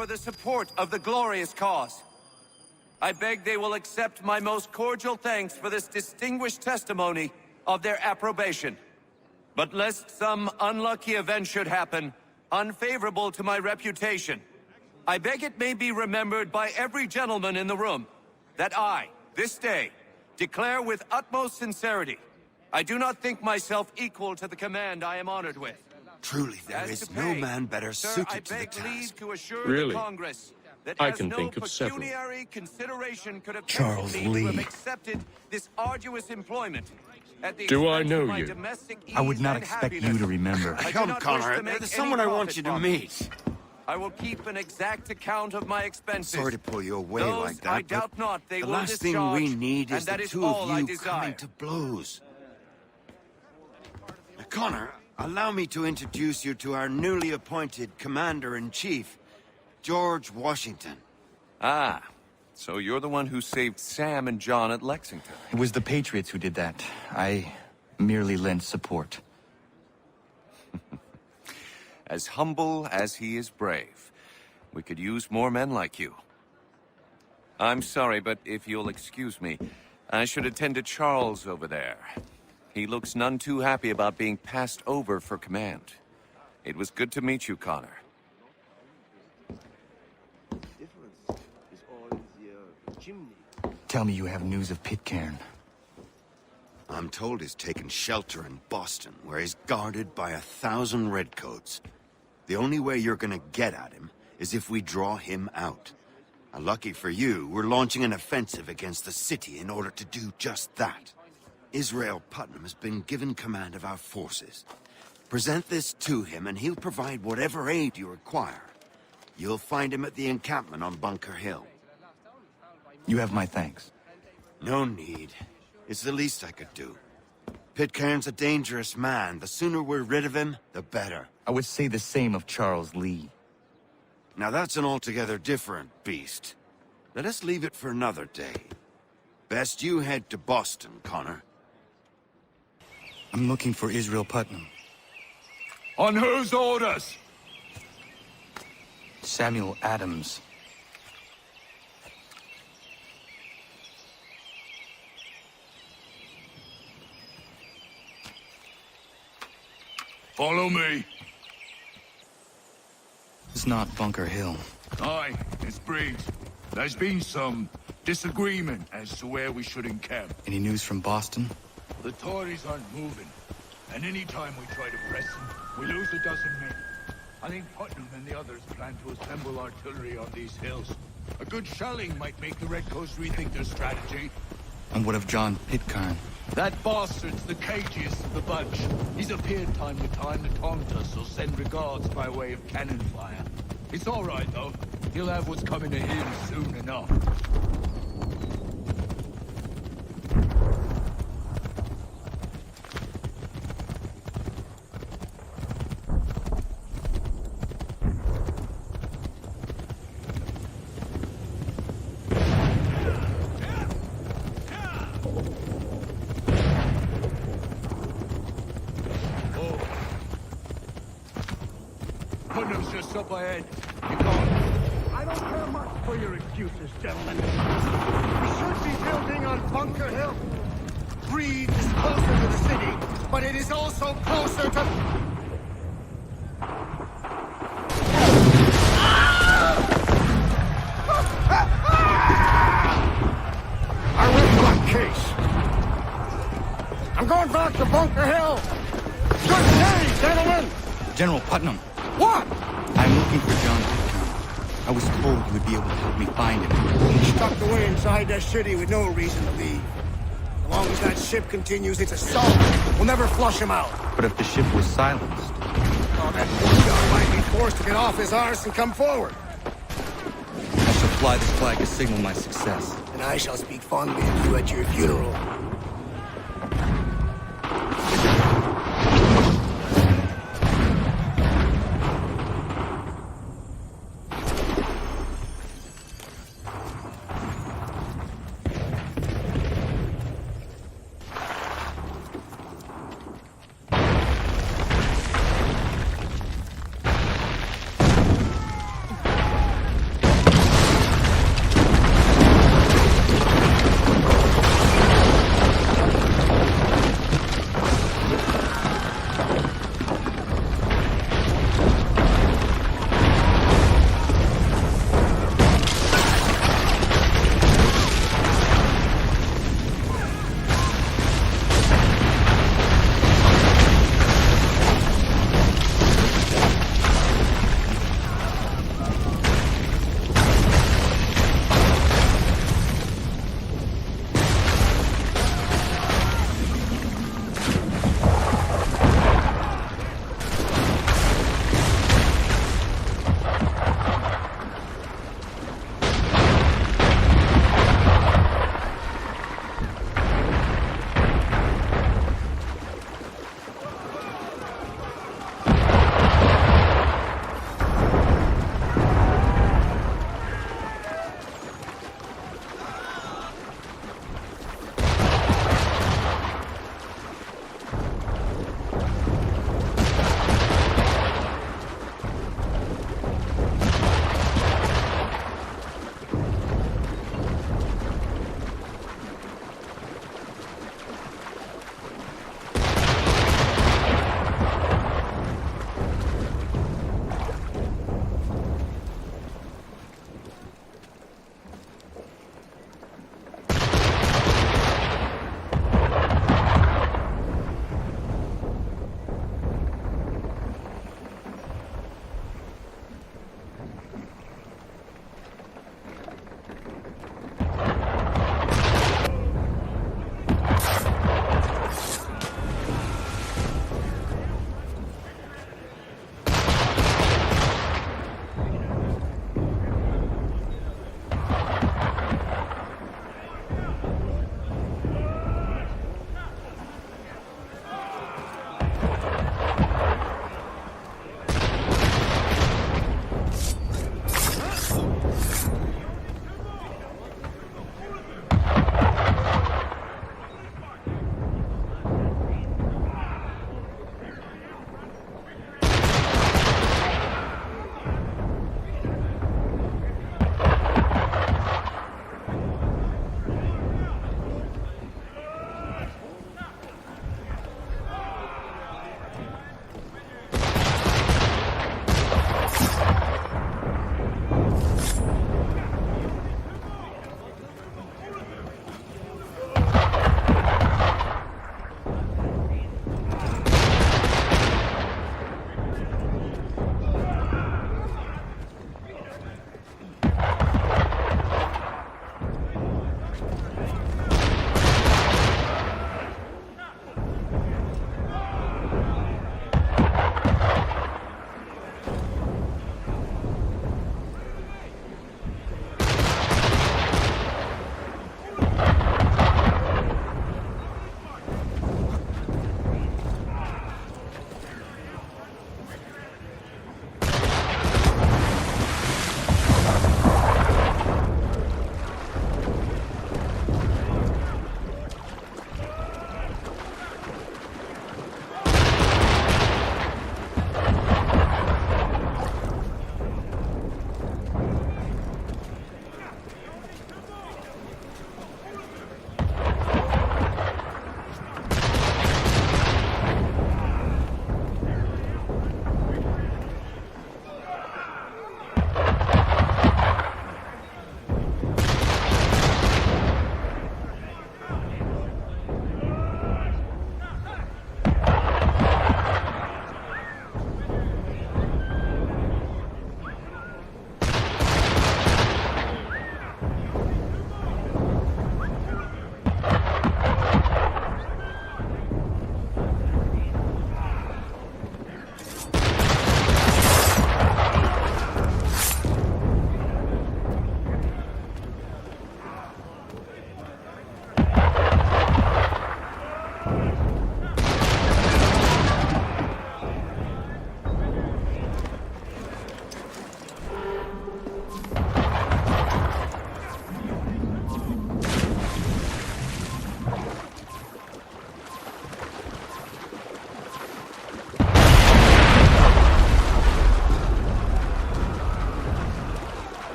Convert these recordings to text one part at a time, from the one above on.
for the support of the glorious cause. I beg they will accept my most cordial thanks for this distinguished testimony of their approbation. But lest some unlucky event should happen, unfavorable to my reputation, I beg it may be remembered by every gentleman in the room that I, this day, declare with utmost sincerity, I do not think myself equal to the command I am honored with. Truly, there is no man better suited to the task. Really? That I can think of several. Consideration could have Charles me to Lee. have accepted this arduous employment. At the Do I expense know of my you? domestic I would ease not and expect you happiness. to remember. I do Come, not wish Connor, to make there's any someone I want profit you to from meet. I will keep an exact account of my expenses. Sorry to pull you away Those like that, I doubt but not they the will last thing discharge, we need and is that the is two all of I you desire. coming to blows. Now, Connor, allow me to introduce you to our newly appointed Commander-in-Chief, George Washington. Ah, so you're the one who saved Sam and John at Lexington. It was the Patriots who did that. I merely lent support. As humble as he is brave. We could use more men like you. I'm sorry, but if you'll excuse me, I should attend to Charles over there. He looks none too happy about being passed over for command. It was good to meet you, Connor. Tell me you have news of Pitcairn. I'm told he's taken shelter in Boston, where he's guarded by 1,000 redcoats. The only way you're gonna get at him is if we draw him out. Lucky for you, we're launching an offensive against the city in order to do just that. Israel Putnam has been given command of our forces. Present this to him and he'll provide whatever aid you require. You'll find him at the encampment on Bunker Hill. You have my thanks. No need. It's the least I could do. Pitcairn's a dangerous man. The sooner we're rid of him, the better. I would say the same of Charles Lee. Now that's an altogether different beast. Let us leave it for another day. Best you head to Boston, Connor. I'm looking for Israel Putnam. On whose orders? Samuel Adams. Follow me. It's not Bunker Hill. Aye, it's Briggs. There's been some disagreement as to where we should encamp. Any news from Boston? The Tories aren't moving, and any time we try to press them, we lose a dozen men. I think Putnam and the others plan to assemble artillery on these hills. A good shelling might make the Redcoats rethink their strategy. And what of John Pitcairn? That bastard's the cagiest of the bunch. He's appeared time to time to taunt us or send regards by way of cannon fire. It's all right, though. He'll have what's coming to him soon enough. Putnam's just up ahead. You go. I don't care much for your excuses, gentlemen. We should be building on Bunker Hill. Breed is closer to the city, but it is also closer to... I will not case. I'm going back to Bunker Hill. Good day, gentlemen. General Putnam. What? I'm looking for John Pitcairn. I was told you would be able to help me find him. He's tucked away inside that city with no reason to leave. As long as that ship continues its assault, we'll never flush him out. But if the ship was silenced... Oh, that poor guy might be forced to get off his arse and come forward. I shall fly this flag to signal my success. And I shall speak fondly of you at your funeral.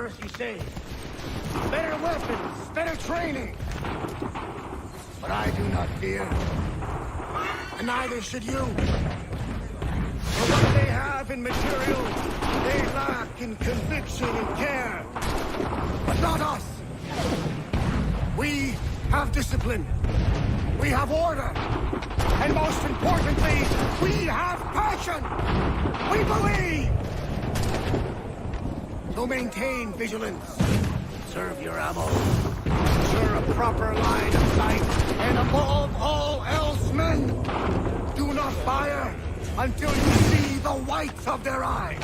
more, as you say. Better weapons, better training. But I do not fear. And neither should you. For what they have in material, they lack in conviction and care. But not us. We have discipline. We have order. And most importantly, we have passion. We believe. So maintain vigilance. Conserve your ammo. Ensure a proper line of sight. And above all else, men, do not fire until you see the whites of their eyes.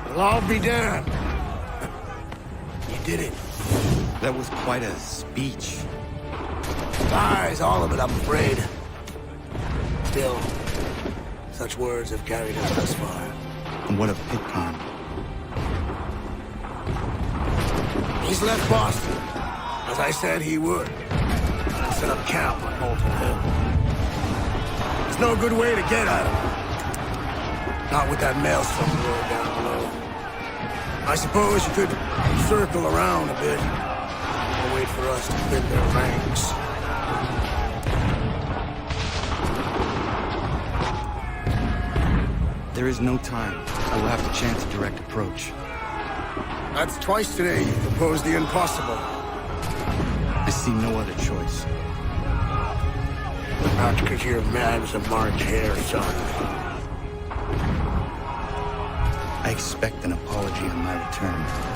Well, I'll be damned. You did it. That was quite a speech. Lies, all of it, I'm afraid. Still, such words have carried us thus far. And what of Pitcairn? He's left Boston, as I said he would. And set up camp on Molten Hill. There's no good way to get at him. Not with that maelstrom road down below. I suppose you could circle around a bit. Or wait for us to thin their ranks. There is no time. I will have to chance a direct approach. That's twice today you proposed the impossible. I see no other choice. Not because you're mad as a March hare, son. I expect an apology on my return.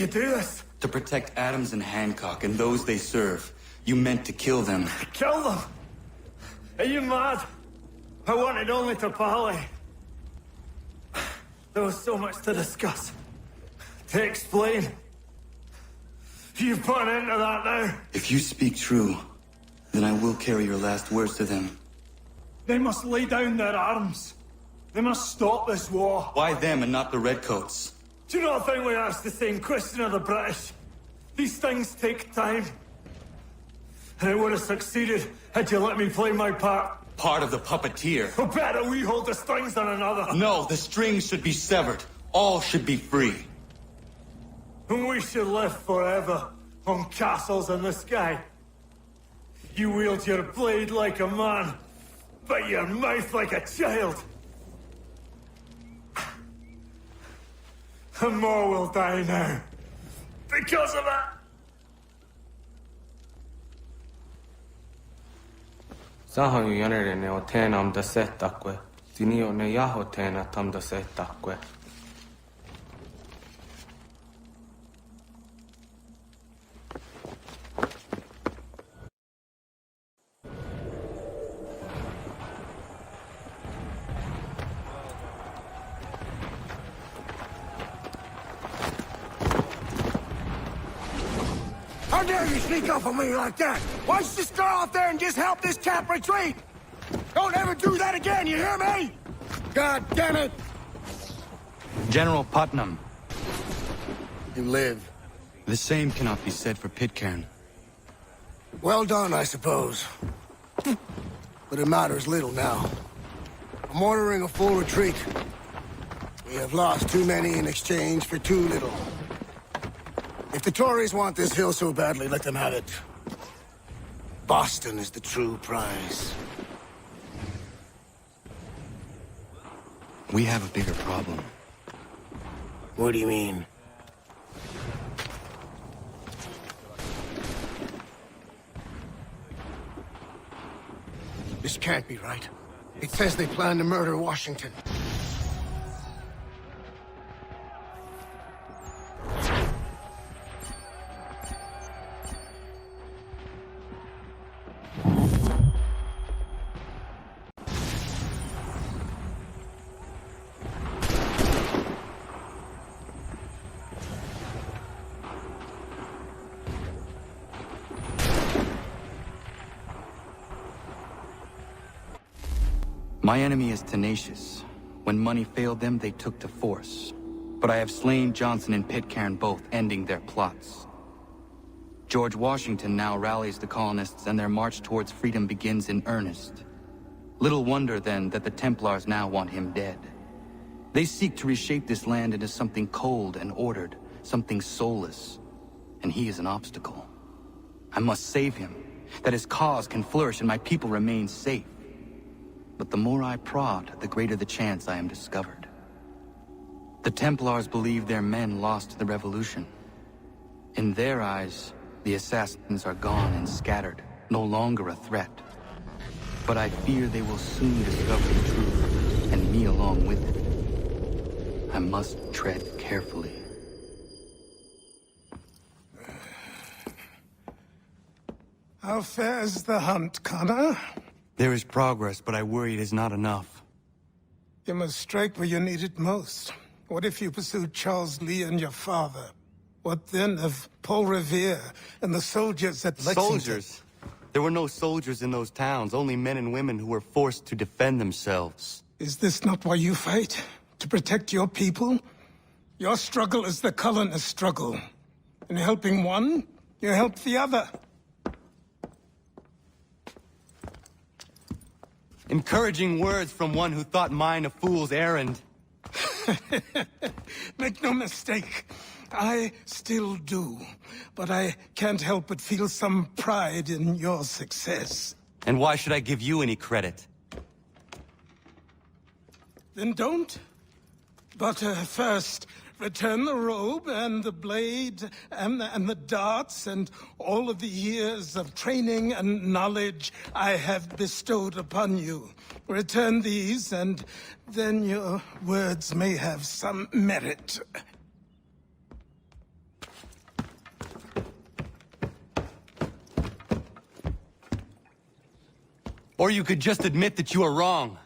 you do this? To protect Adams and Hancock and those they serve, you meant to kill them. Kill them? Are you mad? I wanted only to parley. There was so much to discuss, to explain. You've put an end to that now. If you speak true, then I will carry your last words to them. They must lay down their arms. They must stop this war. Why them and not the Redcoats? Do you not think we asked the same question of the British? These things take time. And it would have succeeded had you let me play my part. Part of the puppeteer. Or better, we hold the strings on another. No, the strings should be severed. All should be free. And we should live forever on castles in the sky. You wield your blade like a man, but your mouth like a child. And more will die now. Because of it! Sahan ju ne o tēnām da setakwe. Zinio ne yaho tēnā tam da setakwe. How dare you sneak up on me like that? Why don't you just go out there and just help this camp retreat? Don't ever do that again, you hear me? God damn it! General Putnam. You live. The same cannot be said for Pitcairn. Well done, I suppose. But it matters little now. I'm ordering a full retreat. We have lost too many in exchange for too little. If the Tories want this hill so badly, let them have it. Boston is the true prize. We have a bigger problem. What do you mean? This can't be right. It says they plan to murder Washington. My enemy is tenacious. When money failed them, they took to force. But I have slain Johnson and Pitcairn both, ending their plots. George Washington now rallies the colonists, and their march towards freedom begins in earnest. Little wonder, then, that the Templars now want him dead. They seek to reshape this land into something cold and ordered, something soulless. And he is an obstacle. I must save him, that his cause can flourish and my people remain safe. But the more I prod, the greater the chance I am discovered. The Templars believe their men lost the revolution. In their eyes, the assassins are gone and scattered, no longer a threat. But I fear they will soon discover the truth, and me along with it. I must tread carefully. How fares the hunt, Connor? There is progress, but I worry it is not enough. You must strike where you need it most. What if you pursued Charles Lee and your father? What then of Paul Revere and the soldiers at Lexington? Soldiers? There were no soldiers in those towns, only men and women who were forced to defend themselves. Is this not why you fight? To protect your people? Your struggle is the colonist struggle. In helping one, you help the other. Encouraging words from one who thought mine a fool's errand. Make no mistake, I still do. But I can't help but feel some pride in your success. And why should I give you any credit? Then don't. But first, return the robe and the blade and the darts and all of the years of training and knowledge I have bestowed upon you. Return these, and then your words may have some merit. Or you could just admit that you are wrong.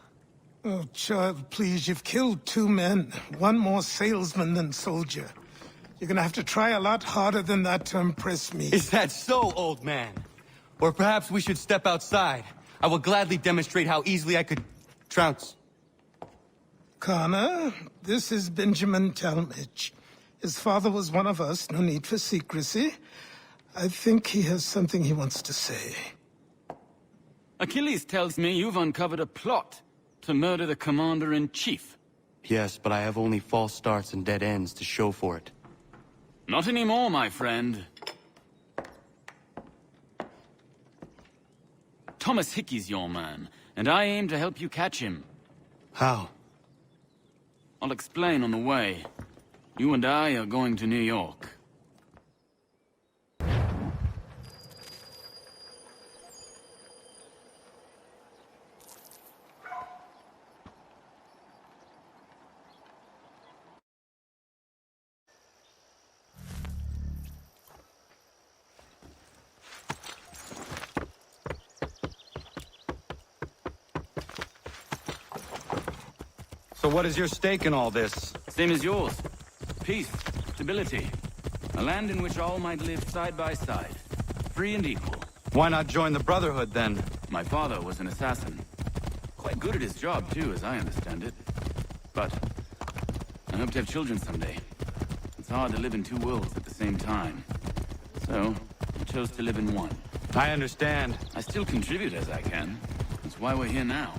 Oh, child, please, you've killed 2 men. One more salesman than soldier. You're gonna have to try a lot harder than that to impress me. Is that so, old man? Or perhaps we should step outside. I will gladly demonstrate how easily I could trounce. Connor, this is Benjamin Talmadge. His father was one of us, no need for secrecy. I think he has something he wants to say. Achilles tells me you've uncovered a plot to murder the Commander-in-Chief. Yes, but I have only false starts and dead ends to show for it. Not anymore, my friend. Thomas Hickey's your man, and I aim to help you catch him. How? I'll explain on the way. You and I are going to New York. So what is your stake in all this? Same as yours. Peace, stability. A land in which all might live side by side. Free and equal. Why not join the Brotherhood, then? My father was an assassin. Quite good at his job, too, as I understand it. But I hope to have children someday. It's hard to live in 2 worlds at the same time. So, I chose to live in one. I understand. I still contribute as I can. That's why we're here now.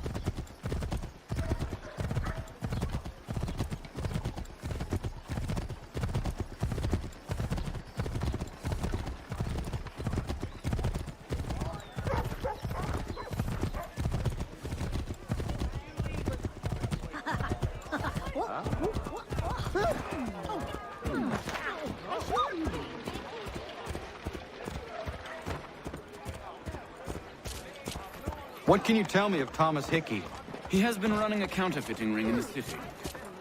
What can you tell me of Thomas Hickey? He has been running a counterfeiting ring in the city.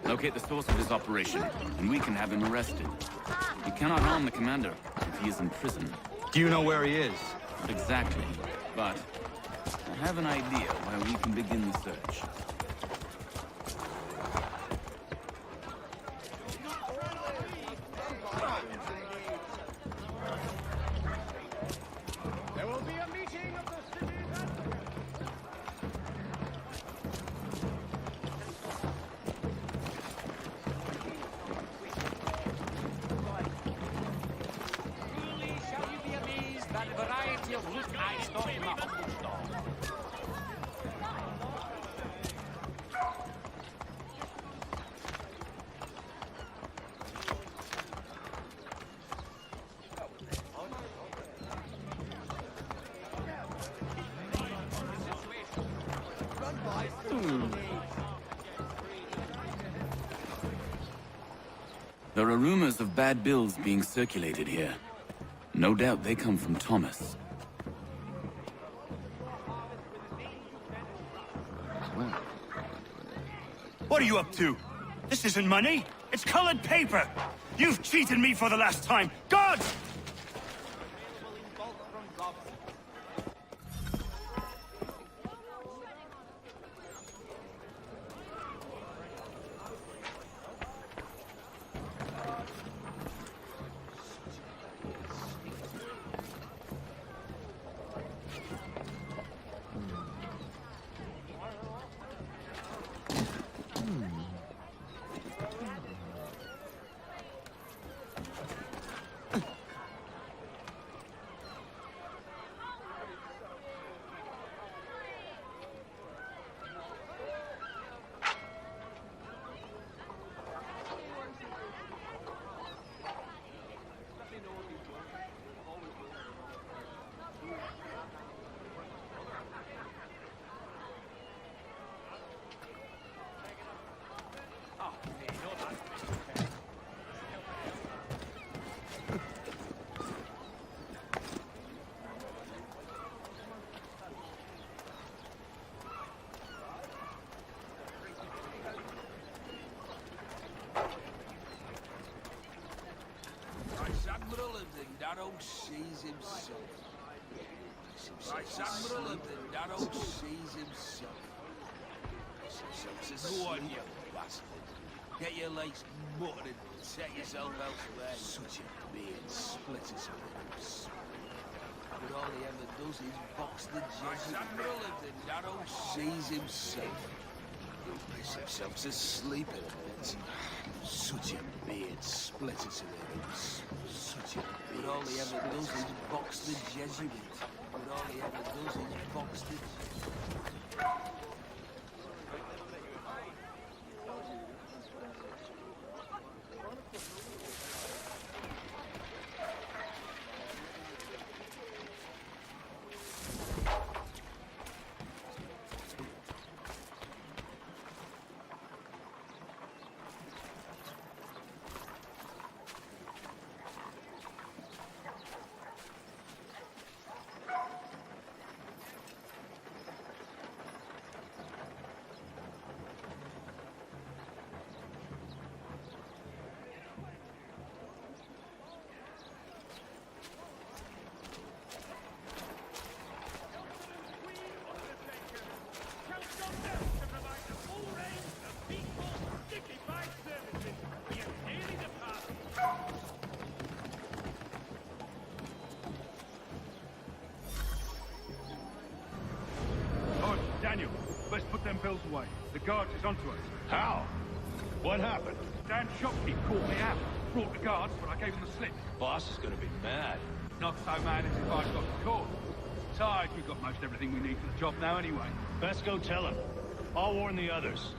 Locate the source of his operation, and we can have him arrested. He cannot harm the commander if he is in prison. Do you know where he is? Not exactly, but I have an idea where we can begin the search. There are rumors of bad bills being circulated here. No doubt they come from Thomas. What are you up to? This isn't money. It's colored paper. You've cheated me for the last time. God! Admiral and Darrow sees himself. It's a slip and Darrow sees himself. Go on, you bastard. Get your legs muttered and set yourself elsewhere. Such a beard splits his lips. But all he ever does is box the Jesuit. And Darrow sees himself. He'll piss himself to sleep in a bit. Such a beard splits his lips. Such a beard. But all he ever does is box the Jesuit. But all he ever does is box the Jesuit. Daniel, let's put them bills away. The guards is onto us. How? What happened? Dan shopkeep caught me out. Brought the guards, but I gave him the slip. Boss is gonna be mad. Not so mad as if I'd got the call. Besides, we've got most everything we need for the job now anyway. Best go tell him. I'll warn the others.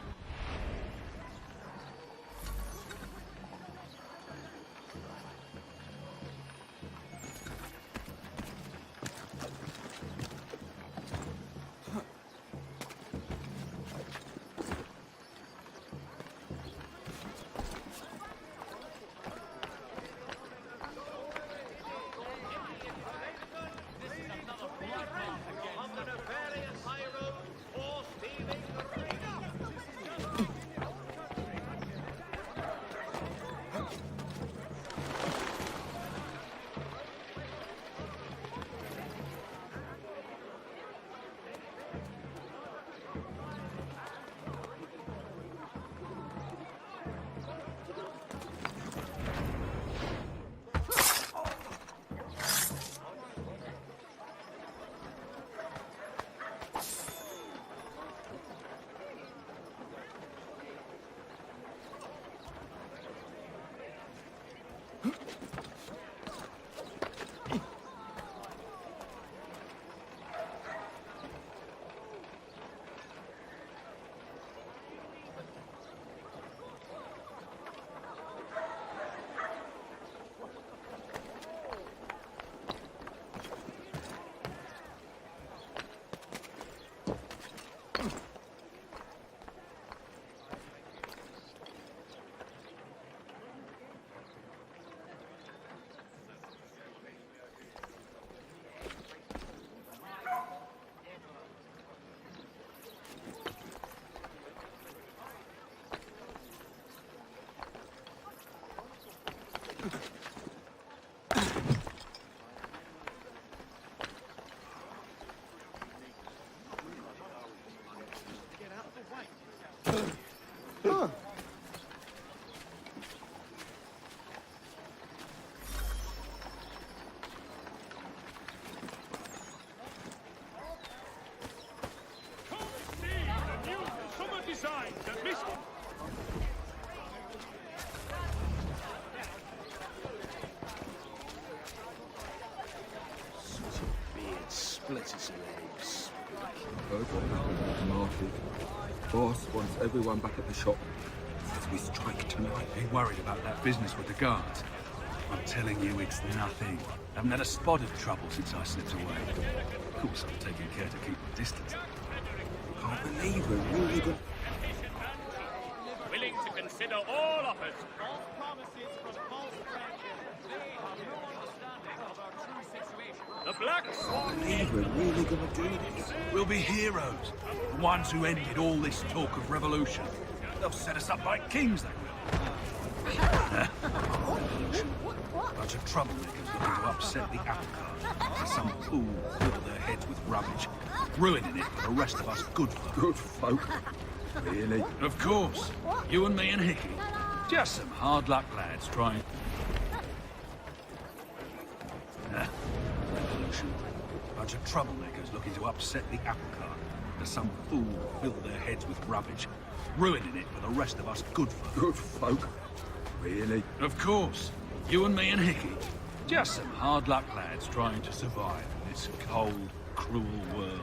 Splits his legs. Heard what happened at the market. Boss wants everyone back at the shop. Says we strike tonight. Be worried about that business with the guards. I'm telling you, it's nothing. Haven't had a spot of trouble since I slipped away. Of course, I'm taking care to keep my distance. Can't believe we're really good. Willing to consider all offers. False promises from false friendship. They have no understanding of our true situation. The Black Swan. Believe we're really gonna do this. We'll be heroes. The ones who ended all this talk of revolution. They'll set us up like kings, they will. Bunch of troublemakers looking to upset the apple cart. Some fool fill their heads with rubbish, ruining it for the rest of us good folk. Good folk? Really? Of course. You and me and Hickey. Just some hard luck lads trying... Revolution. Bunch of troublemakers looking to upset the apple cart. Some fool fill their heads with rubbish, ruining it for the rest of us good folk. Good folk? Really? Of course. You and me and Hickey. Just some hard luck lads trying to survive in this cold, cruel world.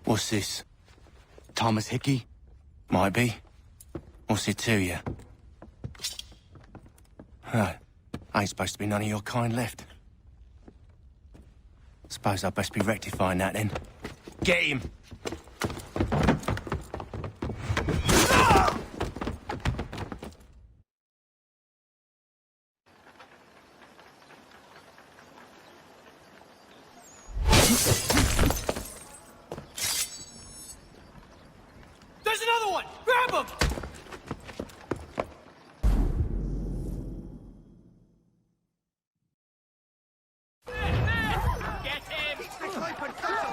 What's this? Thomas Hickey? Might be. What's it to you? Ain't supposed to be none of your kind left. Suppose I'd best be rectifying that then. Get him! There's another one! Grab him! Get him! It's like a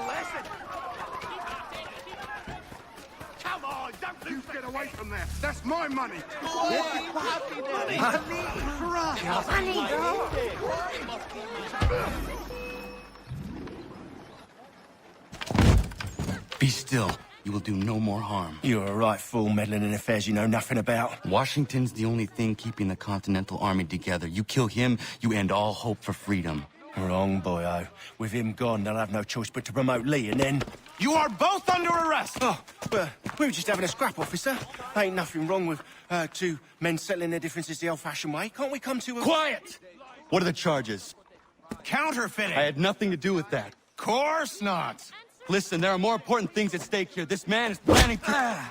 lesson! Come on, don't You get away from there! That's my money! Be still. You will do no more harm. You're a right fool meddling in affairs you know nothing about. Washington's the only thing keeping the Continental Army together. You kill him, you end all hope for freedom. Wrong, boyo. With him gone, they'll have no choice but to promote Lee, and then... You are both under arrest! Oh, well, we were just having a scrap, officer. Ain't nothing wrong with two men settling their differences the old-fashioned way. Can't we come to a... Quiet! What are the charges? Counterfeiting! I had nothing to do with that. Course not! Listen, there are more important things at stake here. This man is planning to...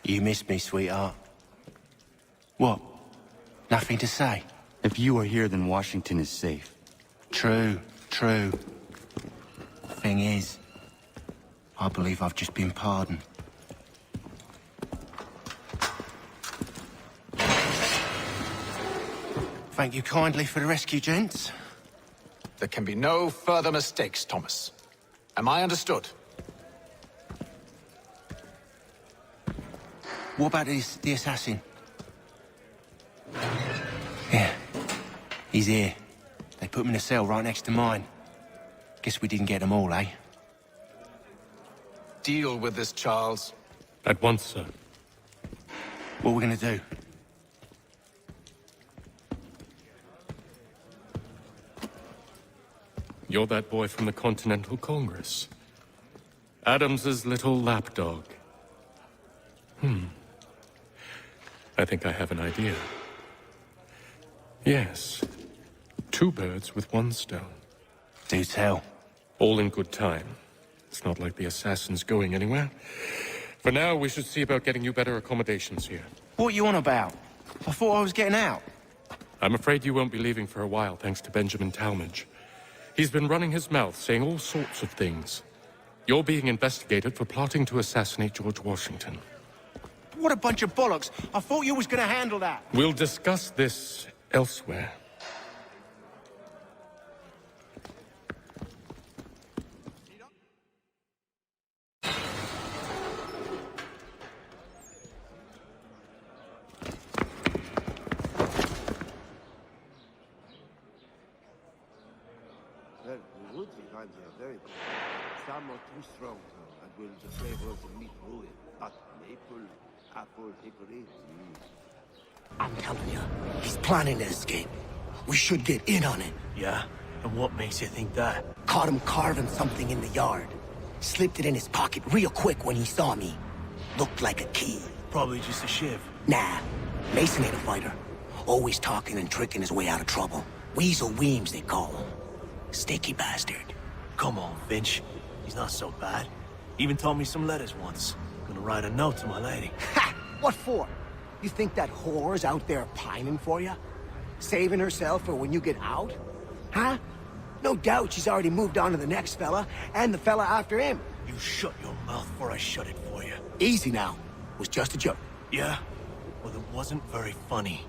You missed me, sweetheart. What? Nothing to say? If you are here, then Washington is safe. True. Thing is, I believe I've just been pardoned. Thank you kindly for the rescue, gents. There can be no further mistakes, Thomas. Am I understood? What about the assassin? Yeah, he's here. They put him in a cell right next to mine. Guess we didn't get them all, eh? Deal with this, Charles. At once, sir. What are we gonna do? You're that boy from the Continental Congress. Adams's little lapdog. I think I have an idea. Yes. 2 birds with 1 stone. Do tell. All in good time. It's not like the assassin's going anywhere. For now, we should see about getting you better accommodations here. What are you on about? I thought I was getting out. I'm afraid you won't be leaving for a while, thanks to Benjamin Talmadge. He's been running his mouth, saying all sorts of things. You're being investigated for plotting to assassinate George Washington. What a bunch of bollocks. I thought you was gonna handle that. We'll discuss this elsewhere. Some are too strong, and will the flavor of the meat ruin. But maple, apple, hickory. I'm telling you, he's planning to escape. We should get in on it. Yeah? And what makes you think that? Caught him carving something in the yard. Slipped it in his pocket real quick when he saw me. Looked like a key. Probably just a shiv. Nah, Mason ain't a fighter. Always talking and tricking his way out of trouble. Weasel Weems, they call him. Sticky bastard. Come on, Finch. He's not so bad. Even taught me some letters once. Gonna write a note to my lady. Ha! What for? You think that whore's out there pining for you? Saving herself for when you get out? Huh? No doubt she's already moved on to the next fella, and the fella after him. You shut your mouth before I shut it for you. Easy now. It was just a joke. Yeah? Well, it wasn't very funny.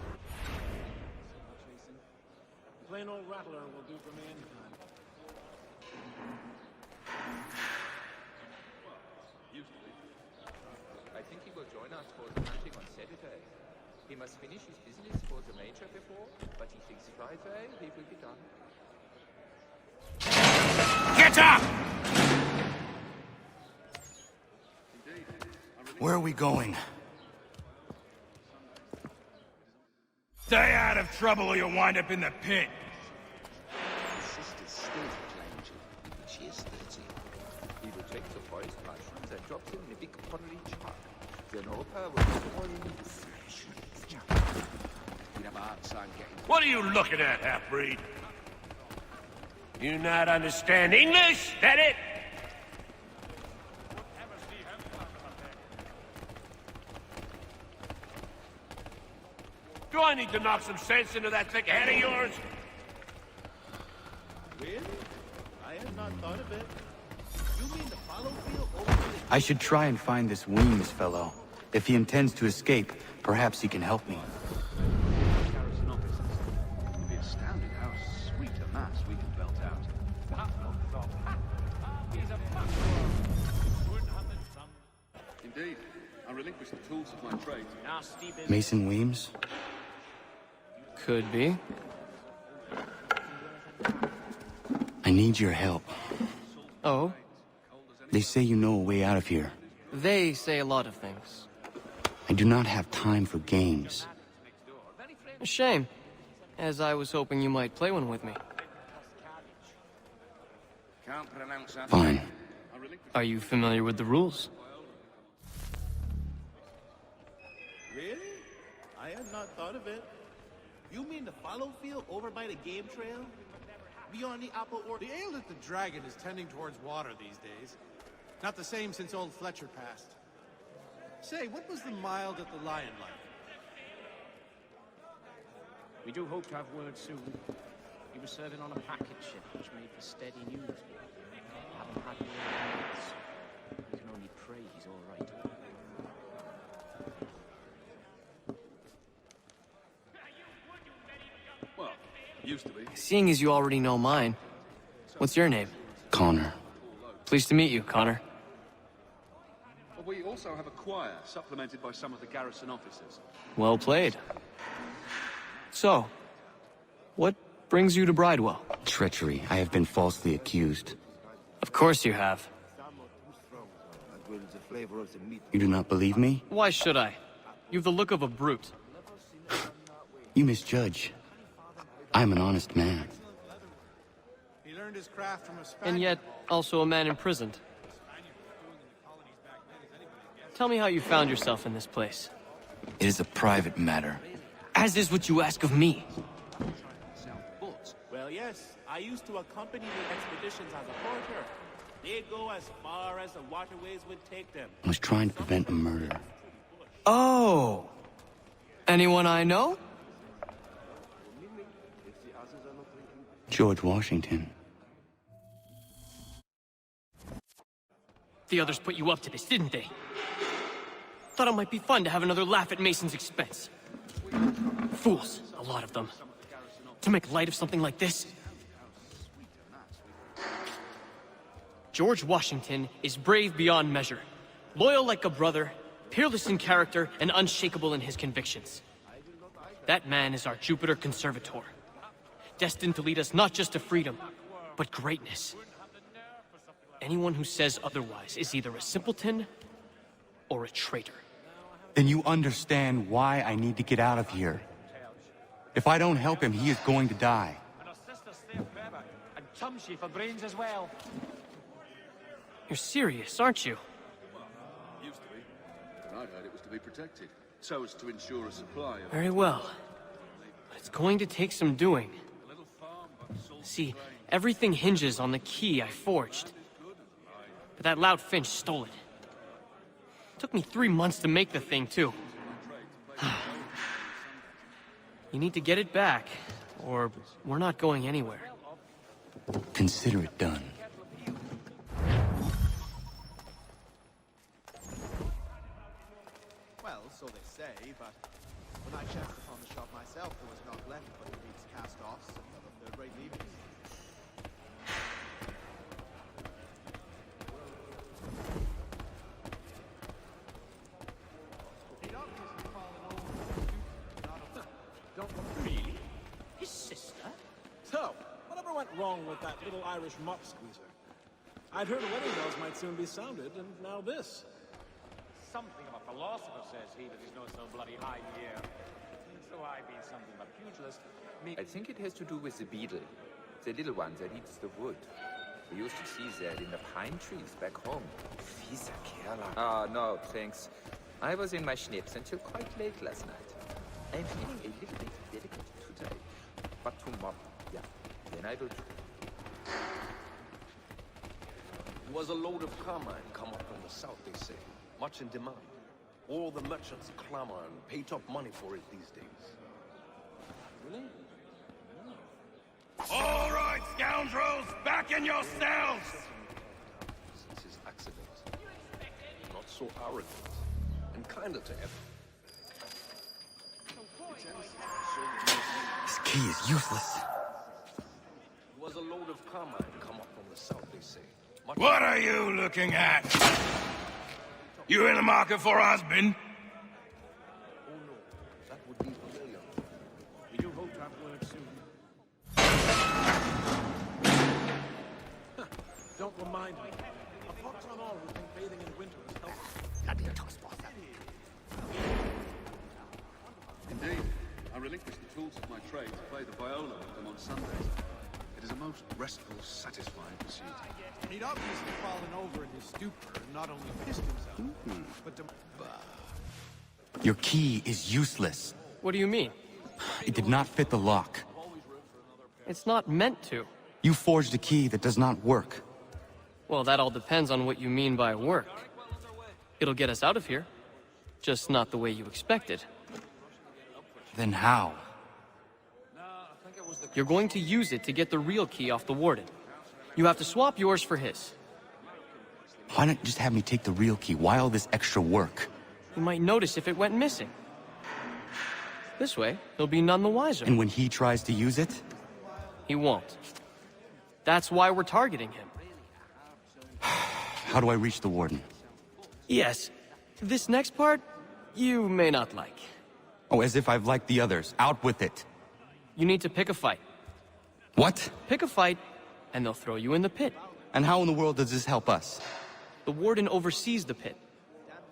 Plain old rattler will do for me anytime. I think he will join us for the hunting on Saturday. He must finish his business for the Major before, but he thinks Friday he will be done. Get up! Where are we going? Stay out of trouble or you'll wind up in the pit. Sister's still playing but she is 30. He will take the boy's mushrooms and drop them in a big pottery jar. Then Opa will pour in the flesh. We'd have a hard time getting... What are you looking at, half-breed? You not understand English, that it? Do I need to knock some sense into that thick head of yours? Really? I had not thought of it. You mean the follow field over the... I should try and find this Weems fellow. If he intends to escape, perhaps he can help me. Garrison officers. You'd be astounded how sweet a mass we can belt out. He's a fuck. Indeed. I relinquished the tools of my trade. Nasty business. Mason Weems? Could be. I need your help. Oh? They say you know a way out of here. They say a lot of things. I do not have time for games. A shame, as I was hoping you might play one with me. Can't pronounce that. Fine. Are you familiar with the rules? Really? I had not thought of it. You mean the follow field over by the game trail? Beyond the apple orchard? The ale at the Dragon is tending towards water these days. Not the same since old Fletcher passed. Say, what was the mild at the Lion like? We do hope to have word soon. He was serving on a packet ship, which made for steady news. Haven't had word in months. We can only pray he's all right. Well, used to be. Seeing as you already know mine, what's your name? Connor. Pleased to meet you, Connor. Well, we also have a choir, supplemented by some of the garrison officers. Well played. So, what brings you to Bridewell? Treachery. I have been falsely accused. Of course you have. And will the flavor of the meat... You do not believe me? Why should I? You've the look of a brute. You misjudge. I'm an honest man. He learned his craft from a Spaniard. And yet, also a man imprisoned. Tell me how you found yourself in this place. It is a private matter. As is what you ask of me. Well, yes. I used to accompany the expeditions as a porter. They'd go as far as the waterways would take them. I was trying to prevent a murder. Oh! Anyone I know? George Washington. The others put you up to this, didn't they? Thought it might be fun to have another laugh at Mason's expense. Fools, a lot of them. To make light of something like this. George Washington is brave beyond measure, loyal like a brother, peerless in character, and unshakable in his convictions. That man is our Jupiter Conservator, destined to lead us not just to freedom, but greatness. Anyone who says otherwise is either a simpleton or a traitor. Then you understand why I need to get out of here. If I don't help him, he is going to die. And her sister's still better, and chumsy for brains as well. You're serious, aren't you? Used to be. And I'd heard it was to be protected, so as to ensure a supply of... Very well. But it's going to take some doing. See, everything hinges on the key I forged. But that loud Finch stole it. Took me 3 months to make the thing, too. You need to get it back, or we're not going anywhere. Consider it done. Well, so they say, but when I chanced upon the shop myself, there was not left but the week's cast-offs and other third-rate leavings. Really? His sister? So, whatever went wrong with that little Irish mop squeezer? I'd heard wedding bells might soon be sounded, and now this. Something of a philosopher, says he, that he's not so bloody high in the air. So I be something but pugilist. I think it has to do with the beetle. The little one that eats the wood. We used to see that in the pine trees back home. Fieser Kerler. Ah, no, thanks. I was in my schnips until quite late last night. I'm feeling a little bit delicate today. But tomorrow, yeah, then I will too. Was a load of carmine come up from the south, they say. Much in demand. All the merchants clamor and pay top money for it these days. Really? All right, scoundrels! Back in your cells! Since his accident. Not so arrogant. And kinder to ever. This key is useless. Was a load of carmine come up from the south, they say. What are you looking at? You in the market for a husband? Oh no, that would be familiar. We do hope to have word soon. Don't remind me. A pox on all who think bathing in winter is helpful. Indeed. I relinquish the tools of my trade to play the viola with them on Sundays. It is a most restful, satisfying pursuit. He'd obviously fallen over in his stupor and not only pissed himself, but to... Your key is useless. What do you mean? It did not fit the lock. It's not meant to. You forged a key that does not work. Well, that all depends on what you mean by work. It'll get us out of here. Just not the way you expected. Then how? You're going to use it to get the real key off the warden. You have to swap yours for his. Why not just have me take the real key? Why all this extra work? He might notice if it went missing. This way, he'll be none the wiser. And when he tries to use it? He won't. That's why we're targeting him. How do I reach the warden? Yes. This next part, you may not like. Oh, as if I've liked the others. Out with it. You need to pick a fight. What? Pick a fight, and they'll throw you in the pit. And how in the world does this help us? The warden oversees the pit.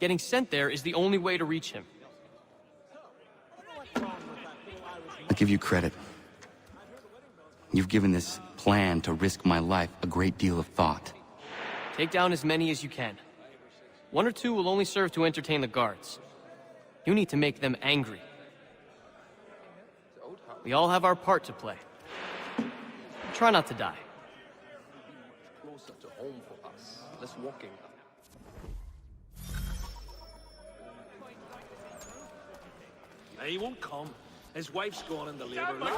Getting sent there is the only way to reach him. I give you credit. You've given this plan to risk my life a great deal of thought. Take down as many as you can. 1 or 2 will only serve to entertain the guards. You need to make them angry. We all have our part to play. Try not to die. Closer to home for us. Less walking. He won't come. His wife's gone in the labor.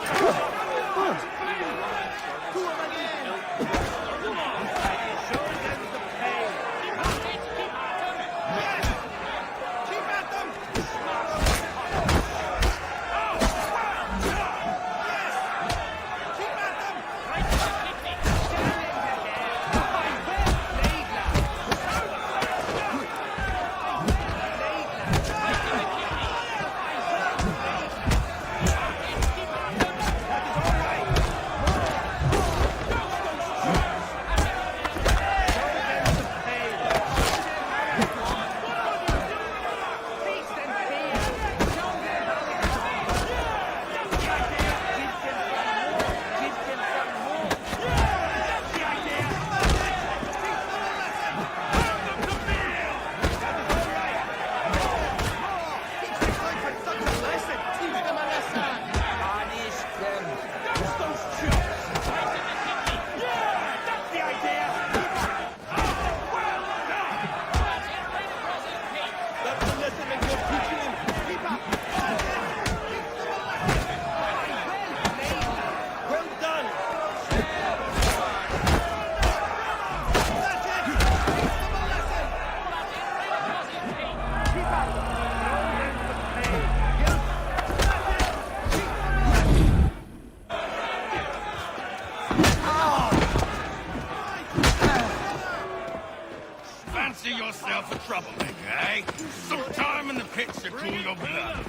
yourself a troublemaker, eh? Some time in the pits to cool your blood.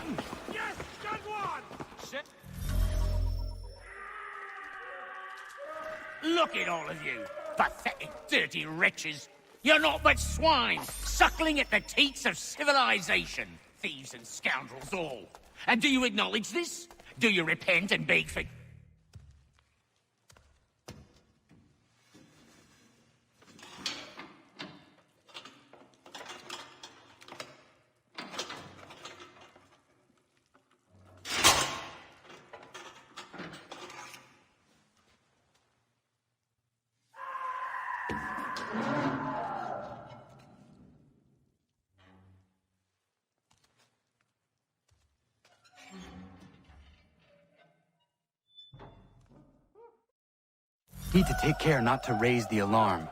Yes, got one! Shit. Look at all of you, pathetic, dirty wretches. You're not but swine, suckling at the teats of civilization. Thieves and scoundrels all. And do you acknowledge this? Do you repent and beg for... Need to take care not to raise the alarm.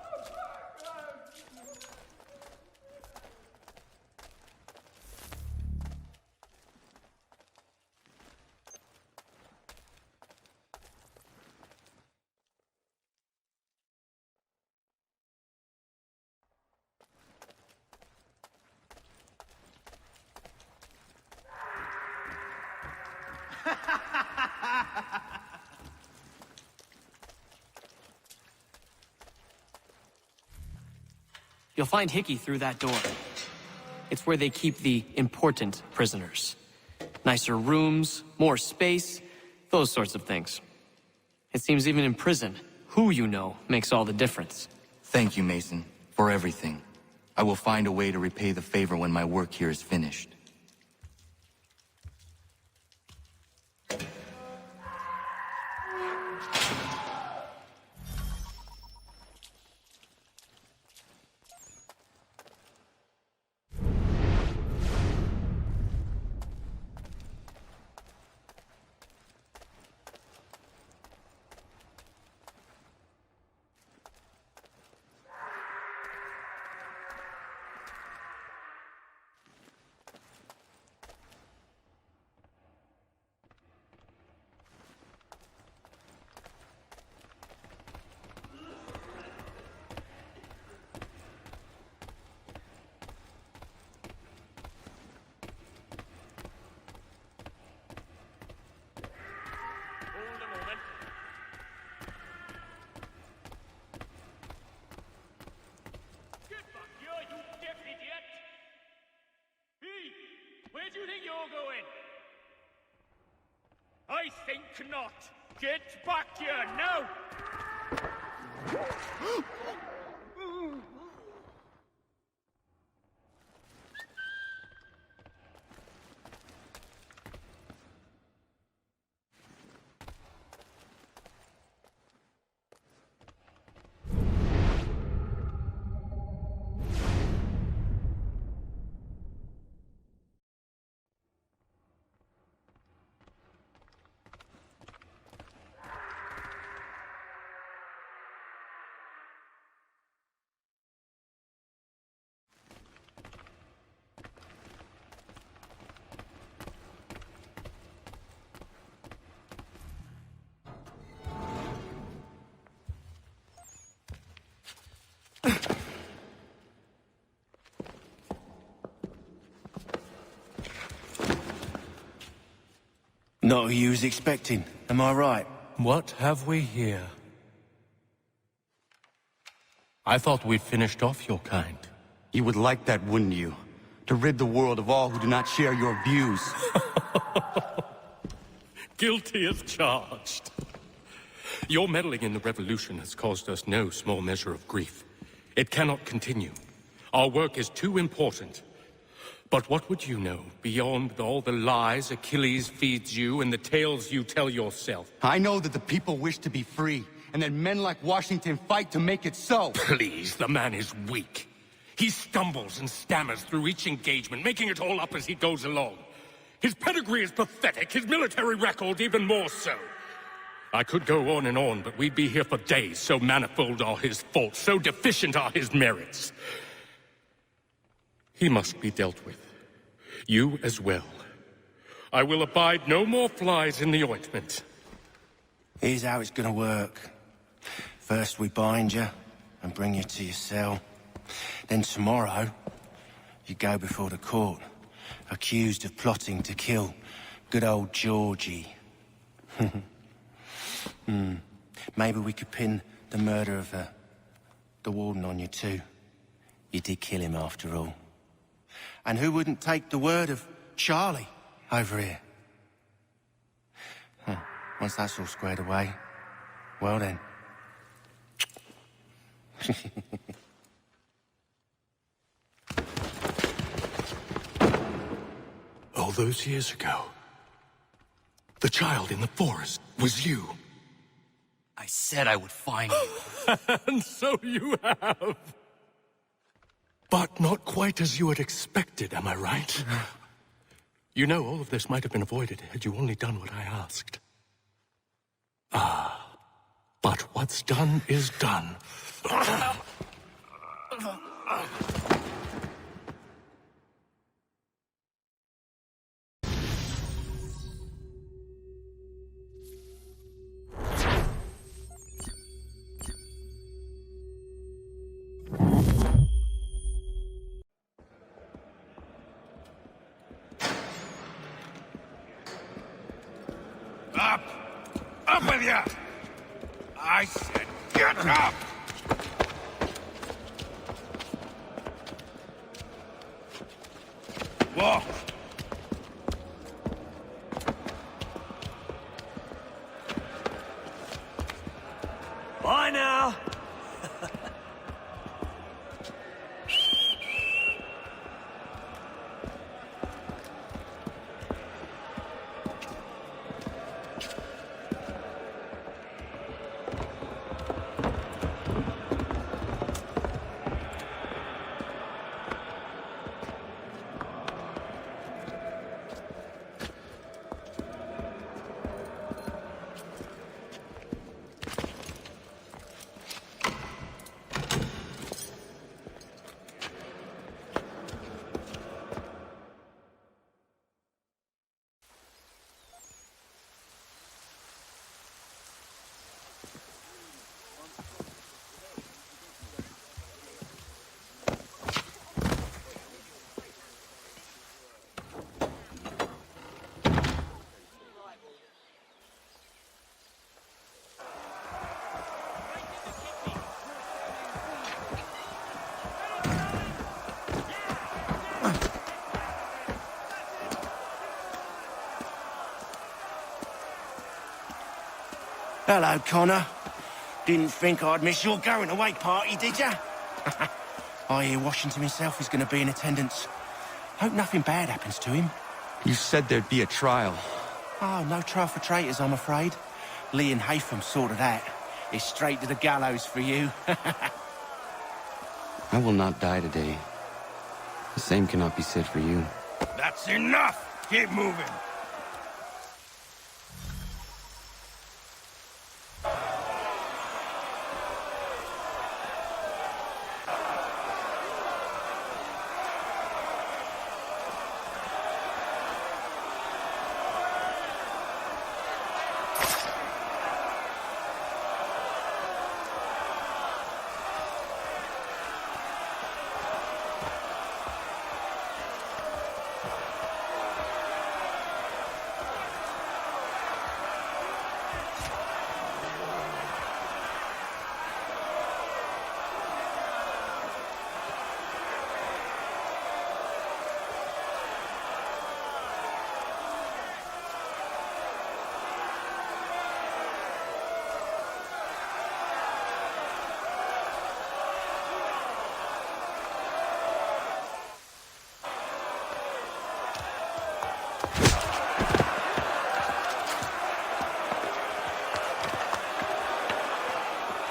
You'll find Hickey through that door. It's where they keep the important prisoners. Nicer rooms, more space, those sorts of things. It seems even in prison, who you know makes all the difference. Thank you, Mason, for everything. I will find a way to repay the favor when my work here is finished. Where do you think you're going? I think not. Get back here now! Not who you was expecting, am I right? What have we here? I thought we'd finished off your kind. You would like that, wouldn't you? To rid the world of all who do not share your views. Guilty as charged. Your meddling in the revolution has caused us no small measure of grief. It cannot continue. Our work is too important. But what would you know beyond all the lies Achilles feeds you and the tales you tell yourself? I know that the people wish to be free, and that men like Washington fight to make it so. Please, the man is weak. He stumbles and stammers through each engagement, making it all up as he goes along. His pedigree is pathetic, his military record even more so. I could go on and on, but we'd be here for days, so manifold are his faults, so deficient are his merits. He must be dealt with. You as well. I will abide no more flies in the ointment. Here's how it's gonna work. First we bind you and bring you to your cell. Then tomorrow, you go before the court, accused of plotting to kill good old Georgie. Maybe we could pin the murder of the warden on you too. You did kill him after all. And who wouldn't take the word of Charlie over here? Once that's all squared away, well then. All those years ago, the child in the forest was you. I said I would find you. And so you have. But not quite as you had expected, am I right? You know, all of this might have been avoided had you only done what I asked. But what's done is done. Up! Up with you! I said get up! Walk! Bye now! Hello, Connor. Didn't think I'd miss your going away party, did ya? I hear Washington himself is going to be in attendance. Hope nothing bad happens to him. You said there'd be a trial. Oh, no trial for traitors, I'm afraid. Lee and Haytham sorted that. It's straight to the gallows for you. I will not die today. The same cannot be said for you. That's enough! Keep moving!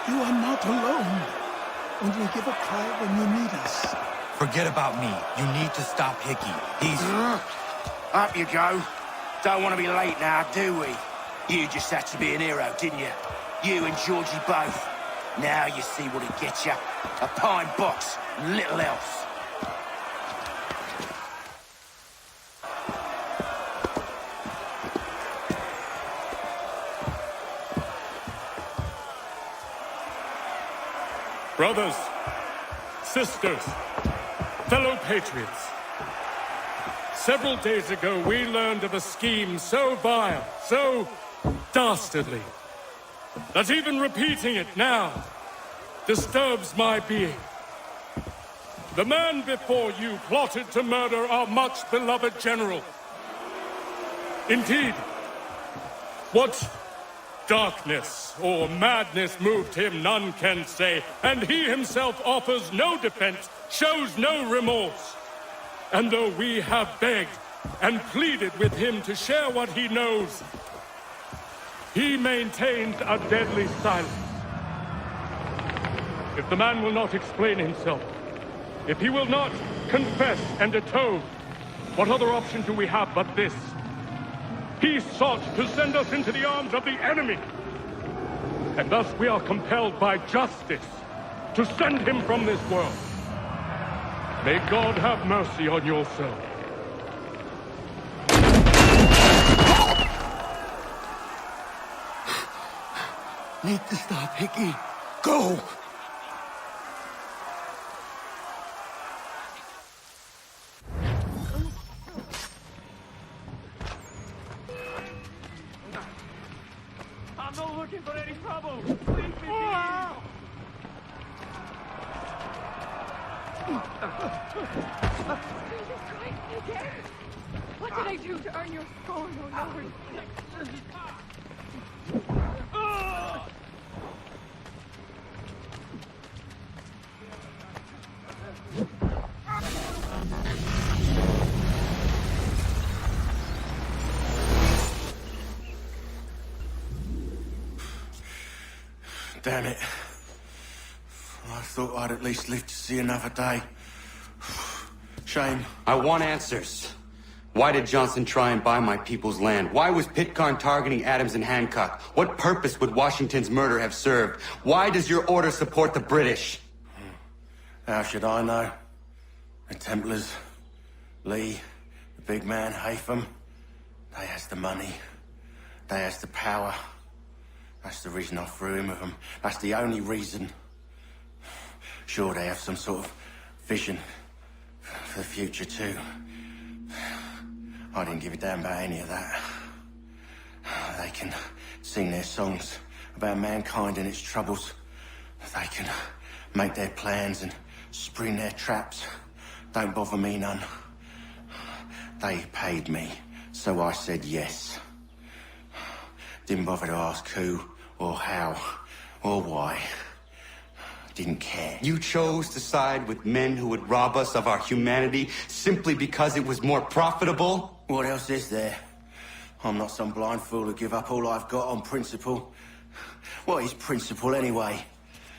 You are not alone. Only give a call when you need us. Forget about me. You need to stop Hickey. He's... Up you go. Don't want to be late now, do we? You just had to be an hero, didn't you? You and Georgie both. Now you see what it gets you. A pine box, little else. Brothers, sisters, fellow patriots. Several days ago, we learned of a scheme so vile, so dastardly, that even repeating it now disturbs my being. The man before you plotted to murder our much-beloved general. Indeed, what darkness or madness moved him, none can say, and he himself offers no defense, shows no remorse. And though we have begged and pleaded with him to share what he knows, he maintains a deadly silence. If the man will not explain himself, if he will not confess and atone, what other option do we have but this? He sought to send us into the arms of the enemy. And thus we are compelled by justice to send him from this world. May God have mercy on your soul. Need to stop, Hickey. Go! I'm not looking for any trouble. Leave me be. Jesus Christ, again? What did I do to earn your scorn, oh Lord? Damn it. I thought I'd at least live to see another day. Shame. I want answers. Why did Johnson try and buy my people's land? Why was Pitcairn targeting Adams and Hancock? What purpose would Washington's murder have served? Why does your order support the British? How should I know? The Templars, Lee, the big man, Haytham, they has the money. They has the power. That's the reason I threw in with them. That's the only reason. Sure, they have some sort of vision for the future, too. I didn't give a damn about any of that. They can sing their songs about mankind and its troubles. They can make their plans and spring their traps. Don't bother me none. They paid me, so I said yes. Didn't bother to ask who, or how, or why. Didn't care. You chose to side with men who would rob us of our humanity simply because it was more profitable? What else is there? I'm not some blind fool who give up all I've got on principle. What is principle anyway?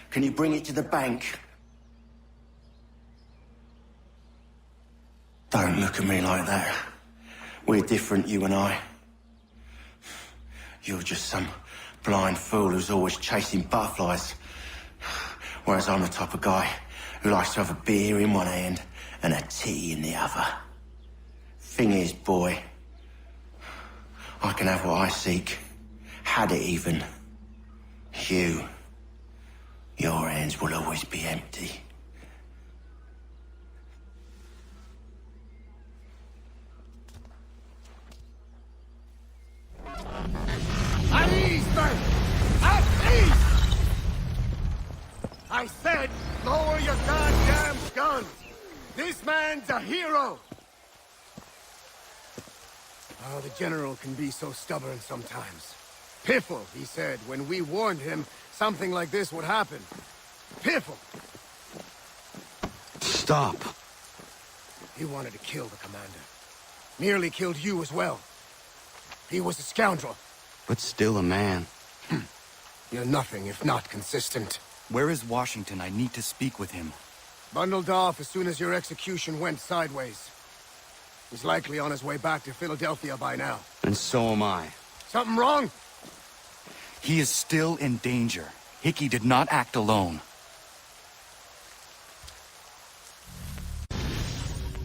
Can you bring it to the bank? Don't look at me like that. We're different, you and I. You're just some blind fool who's always chasing butterflies. Whereas I'm the type of guy who likes to have a beer in one hand and a tea in the other. Thing is, boy, I can have what I seek. Had it even. Your hands will always be empty. At ease, men! At ease! I said, lower your goddamn guns! This man's a hero! Oh, the General can be so stubborn sometimes. Piffle, he said, when we warned him something like this would happen. Piffle! Stop. He wanted to kill the commander. Nearly killed you as well. He was a scoundrel. But still a man. You're nothing if not consistent. Where is Washington? I need to speak with him. Bundled off as soon as your execution went sideways. He's likely on his way back to Philadelphia by now. And so am I. Something wrong? He is still in danger. Hickey did not act alone.